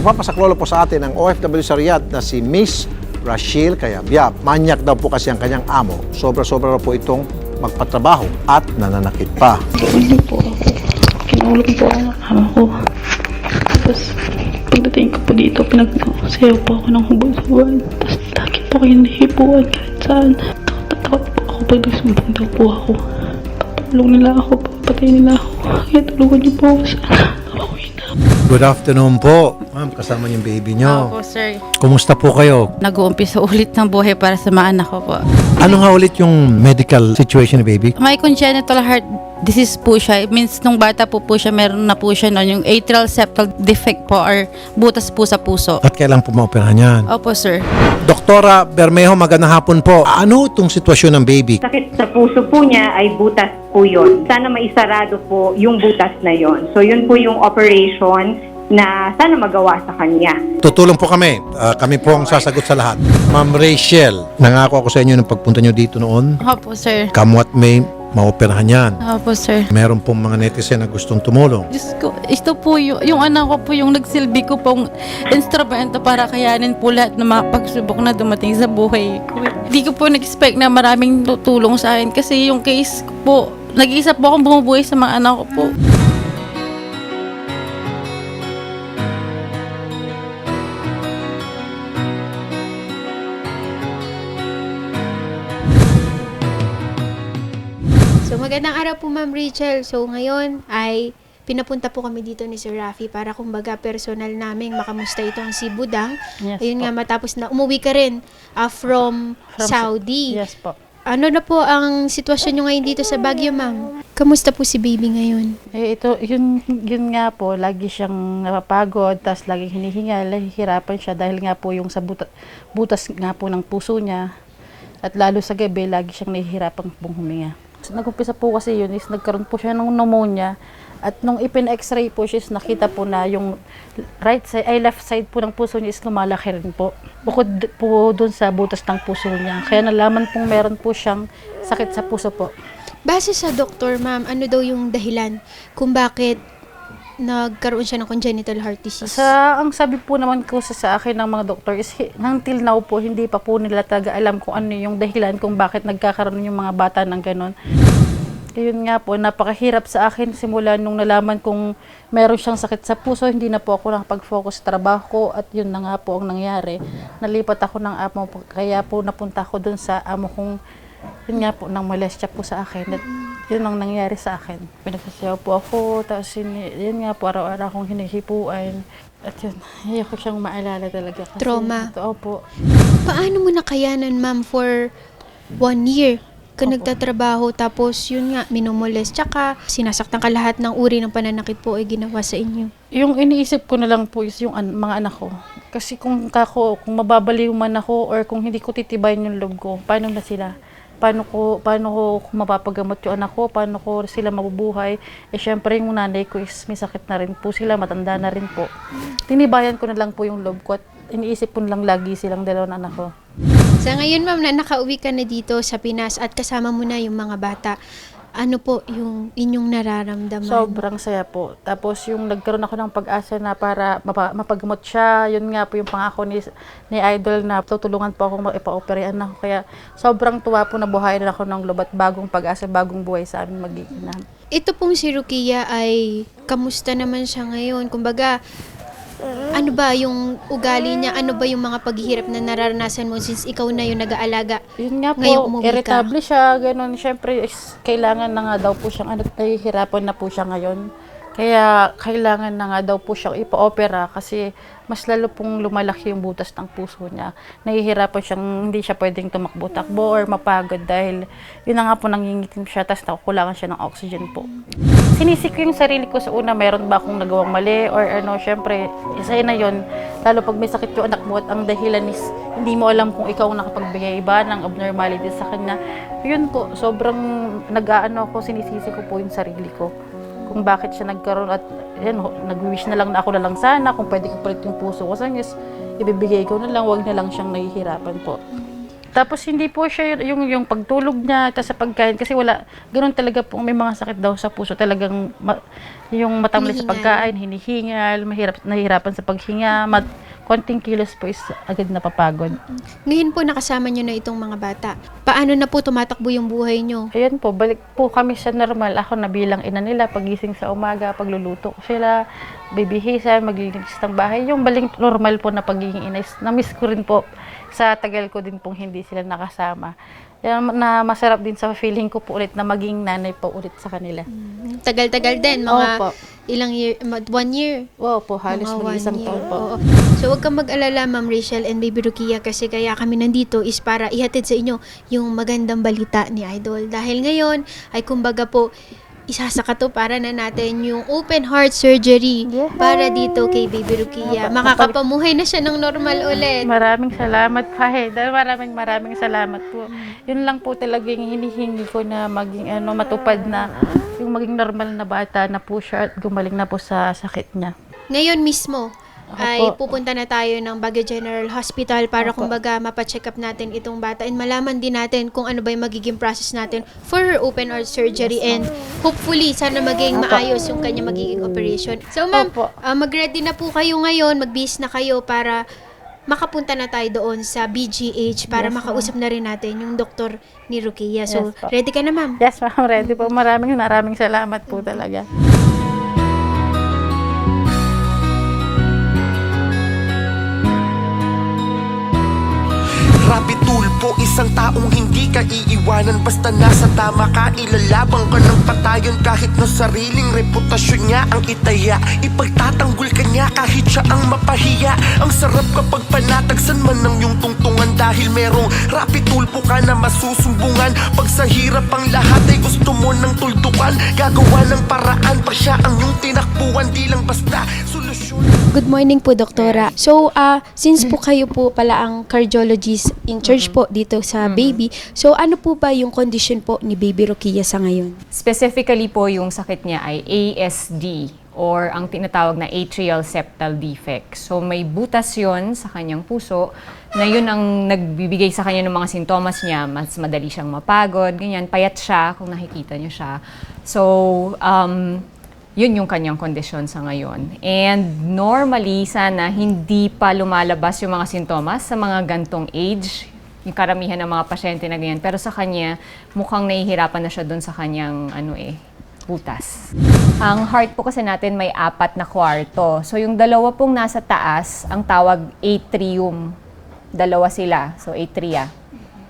Magpapasaklolo po sa atin ang OFW sa Riyadh na si Miss Rachel Cayabyab. Manyak daw po kasi ang kanyang amo. Sobra-sobra raw po itong magpatrabaho at nananakit pa. Ano po ako? Kinulong po ang amo ko. Tapos, pagdating ko po dito, pinagsayaw po ako ng hubad-hubad. Tapos, lagi po kayo nahipuan kahit saan. Takot po ako pag nagsumbong daw po ako. Papalong nila ako, papatay nila ako. Kaya tulungan niyo po ako sana. Ako na. Good afternoon po. Ma'am, kasama yung baby nyo. Opo, sir. Kumusta po kayo? Nag-uumpisa ulit ng buhay para sa mga anak ko po. Ano nga ulit yung medical situation ni baby? May congenital heart disease po siya. It means nung bata po siya, meron na po siya noon yung atrial septal defect po or butas po sa puso. At kailan po maoperahan yan? Opo, sir. Doktora Bermejo, magandang hapon po. Ano itong sitwasyon ng baby? Sakit sa puso po niya ay butas po yun. Sana maisarado po yung butas na yon. So yun po yung operation na sana magawa sa kanya. Tutulong po kami. Kami po ang sasagot sa lahat. Ma'am Rachel, nangako ako sa inyo ng pagpunta nyo dito noon. Opo, sir. Kamwat may maoperahan yan. Opo, sir. Meron pong mga netizen na gustong tumulong. Diyos ko, ito po yung anak ko po yung nagsilbi ko pong instrumento para kayanin po lahat ng mga pagsubok na dumating sa buhay ko. Hindi ko po nag-expect na maraming tutulong sa akin kasi yung case ko po, nag-iisa po akong bumubuhay sa mga anak ko po. So magandang araw po Ma'am Rachel. So ngayon ay pinapunta po kami dito ni Sir Rafi para kumbaga personal naming makamusta itong si Budang. Yes Ayun po. nga matapos na umuwi ka rin from Saudi. Yes po. Ano na po ang sitwasyon nyo ngayon dito sa Baguio, Ma'am? Kamusta po si baby ngayon? Ito, yun nga po, lagi siyang napapagod, tapos laging hinihingal, nahihirapan siya dahil nga po yung sa butas nga po ng puso niya. At lalo sa gabi, lagi siyang nahihirapan pong huminga. So, nag-umpisa po kasi yun is nagkaroon po siya ng pneumonia. At nung ipin-x-ray po siya, nakita po na yung left side po ng puso niya is lumalaki rin po. Bukod po dun sa butas ng puso niya. Kaya nalaman pong meron po siyang sakit sa puso po. Base sa doktor, Ma'am, ano daw yung dahilan kung bakit nagkaroon siya ng congenital heart disease? Ang sabi po naman ko sa akin ng mga doktor is until now po, hindi pa po nila talaga alam kung ano yung dahilan kung bakit nagkakaroon yung mga bata ng ganon. Yun nga po, napakahirap sa akin simula nung nalaman kung meron siyang sakit sa puso, hindi na po ako nakapag-focus sa trabaho ko at yun na nga po ang nangyari. Nalipat ako ng amo, kaya po napunta ako dun sa amo kong, yun nga po, nang molestya po sa akin. At yun ang nangyari sa akin. Pinagsasayaw po ako, tapos yun nga po, araw-araw akong hinihipuan. At yun, hindi ko siyang maalala talaga. Kasi, Trauma. Ito, opo. Paano mo nakayanan, Ma'am, for 1 year ka nagtatrabaho tapos yun nga, minumolestya ka, sinasaktan ka lahat ng uri ng pananakit po ay ginawa sa inyo? Yung iniisip ko na lang po is yung mga anak ko. Kasi kung mababaliw man ako or kung hindi ko titibayin yung loob ko, paano na sila? Paano ko mapapagamot yung anak ko? Paano ko sila mabubuhay? Syempre yung nanay ko is may sakit na rin po sila, matanda na rin po. Tinibayan ko na lang po yung loob ko at iniisip ko na lang lagi silang dalawang anak ko. Sa ngayon, Ma'am, na nakauwi ka na dito sa Pinas at kasama mo na yung mga bata, ano po yung inyong nararamdaman? Sobrang saya po. Tapos yung nagkaroon ako ng pag-asa na para mapagamot siya, yun nga po yung pangako ni Idol na tutulungan po akong ipa-operahan ako. Kaya sobrang tuwa po na buhayin ako ng lubat, bagong pag-asa, bagong buhay sa amin magiging. Ito pong si Rukia ay kamusta naman siya ngayon? Kumbaga, ano ba yung ugali niya? Ano ba yung mga paghihirap na nararanasan mo since ikaw na yung nag-aalaga? Yun nga po, Ngayong umuwi ka. irritable siya, ganun. Siyempre, kailangan na nga daw po siyang, nahihirapan na po siya ngayon. Kaya kailangan na nga daw po siyang ipa-opera kasi mas lalo pong lumalaki yung butas ng puso niya. Nahihirapan siyang, hindi siya pwedeng tumakbo-takbo or mapagod dahil yun na nga po nangingitim siya, tapos nakukulangan siya ng oxygen po. Sinisik ko yung sarili ko sa una, meron ba akong nagawang mali or ano, syempre, isa na yun. Lalo pag may sakit yung anak mo at ang dahilan is hindi mo alam kung ikaw ang nakapagbigay ba ng abnormality sa kanya. Yun po, sobrang nag-aano ako, sinisisi ko po yung sarili ko. Kung bakit siya nagkaroon at yan, nag-wish na lang na ako na lang sana, kung pwede ko palit yung puso ko sa kanya, ibibigay ko na lang, wag na lang siyang nahihirapan po. Tapos hindi po siya yung pagtulog niya, tapos sa pagkain, kasi ganoon talaga po, may mga sakit daw sa puso, talagang yung matamlay sa Hinihingal. pagkain, hinihingal, nahihirapan sa paghinga, konting kilos po is agad napapagod. Ngayon po nakasama nyo na itong mga bata. Paano na po tumatakbo yung buhay nyo? Ayan po, balik po kami sa normal. Ako na bilang ina nila, pagising sa umaga, pagluluto ko sila, bibihisan, maglilinis ng bahay. Yung baling normal po na pagiging ina, na-miss ko rin po sa tagal ko din pong hindi sila nakasama. Yan, na masarap din sa feeling ko po ulit na maging nanay po ulit sa kanila. Tagal-tagal din, mga Opo. ilang year, 1 year. Wow po, halos Mga mag-isang 1 year. taon po. Oo. So, huwag kang mag-alala, Ma'am Rachel and Baby Rukia, kasi kaya kami nandito is para ihatid sa inyo yung magandang balita ni Idol. Dahil ngayon, ay kumbaga po, isasakato para na natin yung open heart surgery Yeah. para dito kay Baby Rukia. Makakapamuhay na siya ng normal ulit. Maraming salamat pa maraming salamat po. Yun lang po talagang hinihingi ko na maging matupad na yung maging normal na bata na po siya at gumaling na po sa sakit niya. Ngayon mismo, Opo. ay pupunta na tayo ng Baguio General Hospital para Opo. kumbaga mapacheck up natin itong bata and malaman din natin kung ano ba yung magiging process natin for her open heart surgery and hopefully sana maging Opo. maayos yung kanya magiging operation. So ma'am, Opo. mag-ready na po kayo ngayon, mag-bis na kayo para makapunta na tayo doon sa BGH para Yes, makausap na rin natin yung doktor ni Rukia. So, Yes po. ready ka na ma'am? Yes, ma'am, ready po. Maraming salamat po talaga. Rapi tulpo, isang taong hindi ka iiwanan. Basta nasa tama ka, ilalabang ka ng patayon. Kahit na sariling reputasyon niya ang itaya, ipagtatanggol ka niya kahit siya ang mapahiya. Ang sarap kapag panatagsan man ng iyong tungtungan, dahil merong rapi tulpo ka na masusumbungan. Pag sa hirap ang lahat ay gusto mo ng tuldukan, gagawa ng paraan pa siya ang iyong tinakbuhan. Di lang basta solusyon. Good morning po, Doktora. So, since po kayo po pala ang cardiologist in charge po dito sa baby, so ano po ba yung condition po ni Baby Rukia sa ngayon? Specifically po, yung sakit niya ay ASD or ang tinatawag na atrial septal defect. So may butas yun sa kanyang puso na yun ang nagbibigay sa kanya ng mga sintomas niya. Mas madali siyang mapagod, ganyan. Payat siya kung nakikita niyo siya. So, yun yung kanyang kondisyon sa ngayon. And normally, sana hindi pa lumalabas yung mga sintomas sa mga gantong age, yung karamihan ng mga pasyente na ganyan. Pero sa kanya, mukhang nahihirapan na siya dun sa kanyang butas. Ang heart po kasi natin may 4 na kwarto. So yung dalawa pong nasa taas, ang tawag atrium. Dalawa sila. So atria.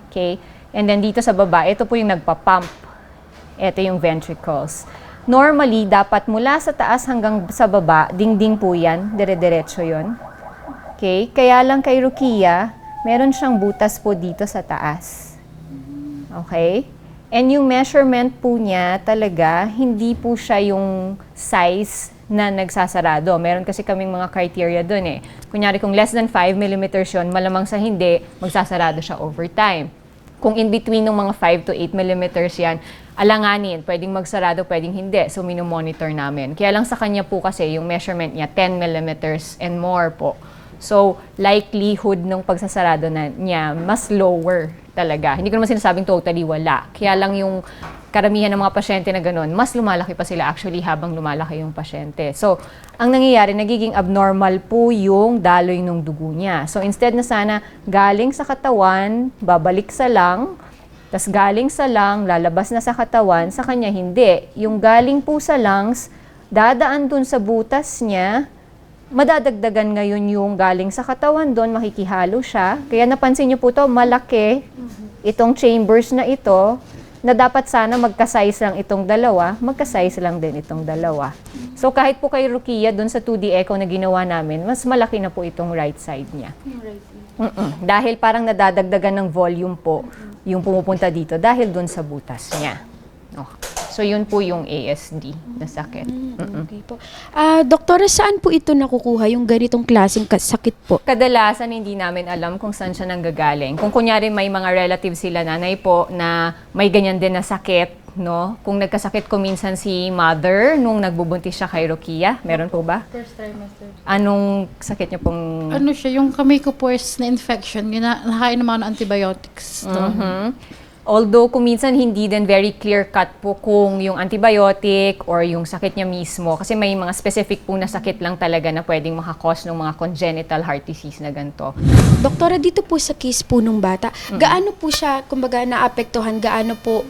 Okay? And then dito sa baba, ito po yung nagpa-pump. Ito yung ventricles. Normally, dapat mula sa taas hanggang sa baba, dingding po yan, dire-diretso yun. Okay? Kaya lang kay Rukia, meron siyang butas po dito sa taas. Okay? And yung measurement po niya talaga, hindi po siya yung size na nagsasarado. Meron kasi kaming mga criteria dun eh. Kunyari, kung less than 5 millimeters yun, malamang sa hindi, magsasarado siya over time. Kung in between ng mga 5 to 8 millimeters yan, alanganin, pwedeng magsarado, pwedeng hindi. So, minomonitor namin. Kaya lang sa kanya po kasi, yung measurement niya, 10 millimeters and more po. So, likelihood ng pagsasarado niya, mas lower talaga. Hindi ko naman sinasabing totally wala. Kaya lang yung karamihan ng mga pasyente na ganun, mas lumalaki pa sila actually habang lumalaki yung pasyente. So, ang nangyayari, nagiging abnormal po yung daloy ng dugo niya. So, instead na sana galing sa katawan, babalik sa lung, tas galing sa lung, lalabas na sa katawan, sa kanya hindi. Yung galing po sa lungs, dadaan dun sa butas niya, madadagdagan ngayon yung galing sa katawan doon, makikihalo siya. Kaya napansin niyo po to, malaki itong chambers na ito, na dapat sana magka-size lang itong dalawa, magka-size lang din itong dalawa. So kahit po kay Rukia, doon sa 2D echo na ginawa namin, mas malaki na po itong right side niya. Dahil parang nadadagdagan ng volume po yung pumupunta dito dahil doon sa butas niya. So yun po yung ASD na sakit. Okay po. Doktora, saan po ito nakukuha yung ganitong klaseng sakit po? Kadalasan hindi namin alam kung saan siya nanggagaling. Kung kunyari may mga relatives sila, nanay po, na may ganyan din na sakit, no? Kung nagkasakit ko minsan si mother nung nagbubuntis siya kay Rokia, meron po ba? First trimester. Anong sakit niya pong... Ano siya, yung kamay ko po is na-infection, nakain naman ng antibiotics. Although kung minsan hindi din very clear-cut po kung yung antibiotic or yung sakit niya mismo. Kasi may mga specific po na sakit lang talaga na pwedeng makakos ng mga congenital heart disease na ganito. Doktora, dito po sa case po nung bata, gaano po siya, kumbaga, naapektuhan, gaano po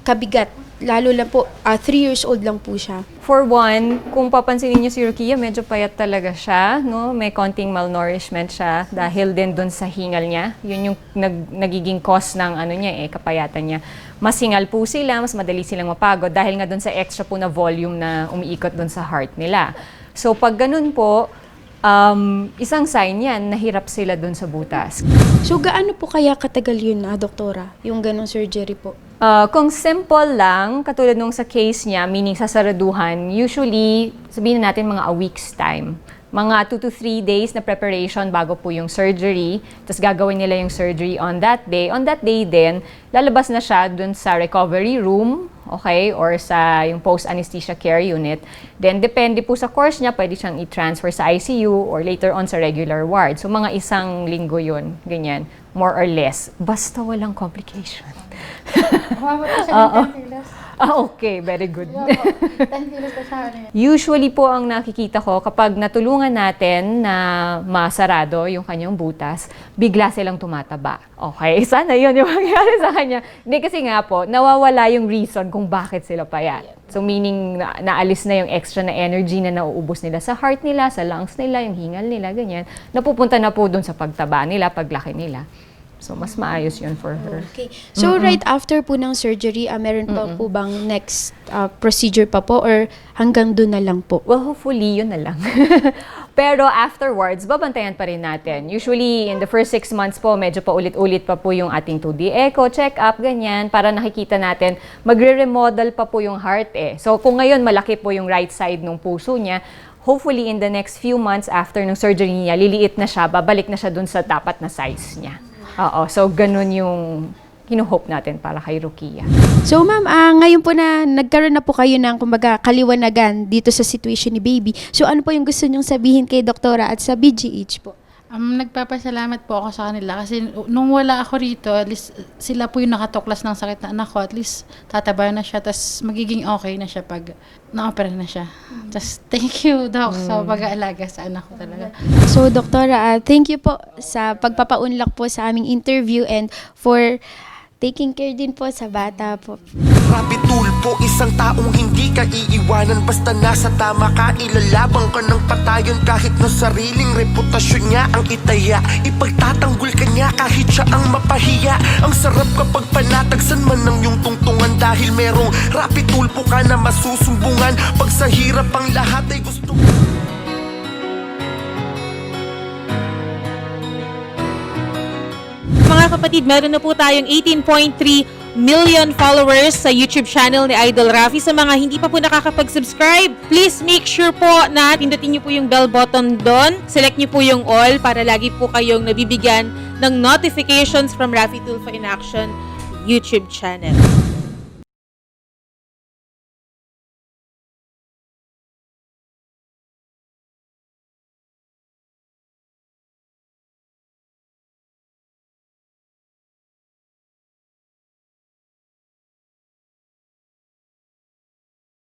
kabigat? Lalo lang po, 3 years old lang po siya. For one, kung papansinin niyo si Rukia, medyo payat talaga siya, no? May konting malnourishment siya dahil din dun sa hingal niya. Yun yung nagiging cause ng kapayatan niya. Mas hingal po sila, mas madali silang mapagod dahil nga dun sa extra po na volume na umiikot dun sa heart nila. So pag ganun po, isang sign yan, nahirap sila dun sa butas. So, gaano po kaya katagal yun, doktora? Yung ganong surgery po? Kung simple lang, katulad nung sa case niya, meaning sa saraduhan, usually, sabihin natin mga a week's time. Mga 2 to 3 days na preparation bago po yung surgery. Tapos gagawin nila yung surgery on that day. On that day din, lalabas na siya dun sa recovery room, okay, or sa yung post-anesthesia care unit. Then, depende po sa course niya, pwede siyang i-transfer sa ICU or later on sa regular ward. So, mga 1 linggo yun, ganyan, more or less. Basta walang complication. Okay, very good. 10 kilos pa siya. Usually po ang nakikita ko kapag natulungan natin na masarado yung kanyang butas, bigla silang tumataba. Okay, sana yun yung mangyari sa kanya. Hindi kasi nga po, nawawala yung reason kung bakit sila payat. So meaning, naalis na yung extra na energy na nauubos nila sa heart nila, sa lungs nila, yung hingal nila, ganyan. Napupunta na po dun sa pagtaba nila, paglaki nila. So, mas maayos yun for her. Okay. So, right after po ng surgery, meron pa po bang next procedure pa po or hanggang doon na lang po? Well, hopefully, yun na lang. Pero afterwards, babantayan pa rin natin. Usually, in the first 6 months po, medyo pa ulit-ulit pa po yung ating 2D echo, check-up, ganyan, para nakikita natin, magre-remodel pa po yung heart eh. So, kung ngayon malaki po yung right side ng puso niya, hopefully in the next few months after ng surgery niya, liliit na siya, babalik na siya dun sa dapat na size niya. Oo, so ganun yung hinuhope natin para kay Rukia. So ma'am, ngayon po na nagkaroon na po kayo ng kumbaga kaliwanagan dito sa situation ni baby. So ano po yung gusto niyong sabihin kay doktora at sa BGH po? Nagpapasalamat po ako sa kanila kasi nung wala ako rito, at least sila po yung nakatuklas ng sakit na anak ko. At least tataba na siya, tas magiging okay na siya pag na-opera na siya. Tas thank you, Doc, sa pag-aalaga sa anak ko talaga. So doktora, thank you po sa pagpapaunlak po sa aming interview and for taking care din po sa bata po. Rapi tulpo, isang taong hindi ka iiwanan. Basta nasa tama ka, ilalabang ka ng patayon. Kahit na sariling reputasyon niya ang itaya, ipagtatanggol ka niya kahit siya ang mapahiya. Ang sarap kapag panatagsan man ng iyong tungtungan, dahil merong rapi tulpo ka na masusumbungan. Pag sa hirap ang lahat ay gusto. Mga kapatid, meron na po tayong 18.3 million followers sa YouTube channel ni Idol Rafi. Sa mga hindi pa po nakakapag-subscribe, please make sure po na pindutin niyo po yung bell button doon. Select niyo po yung all para lagi po kayong nabibigyan ng notifications from Rafi Tulfo in Action YouTube channel.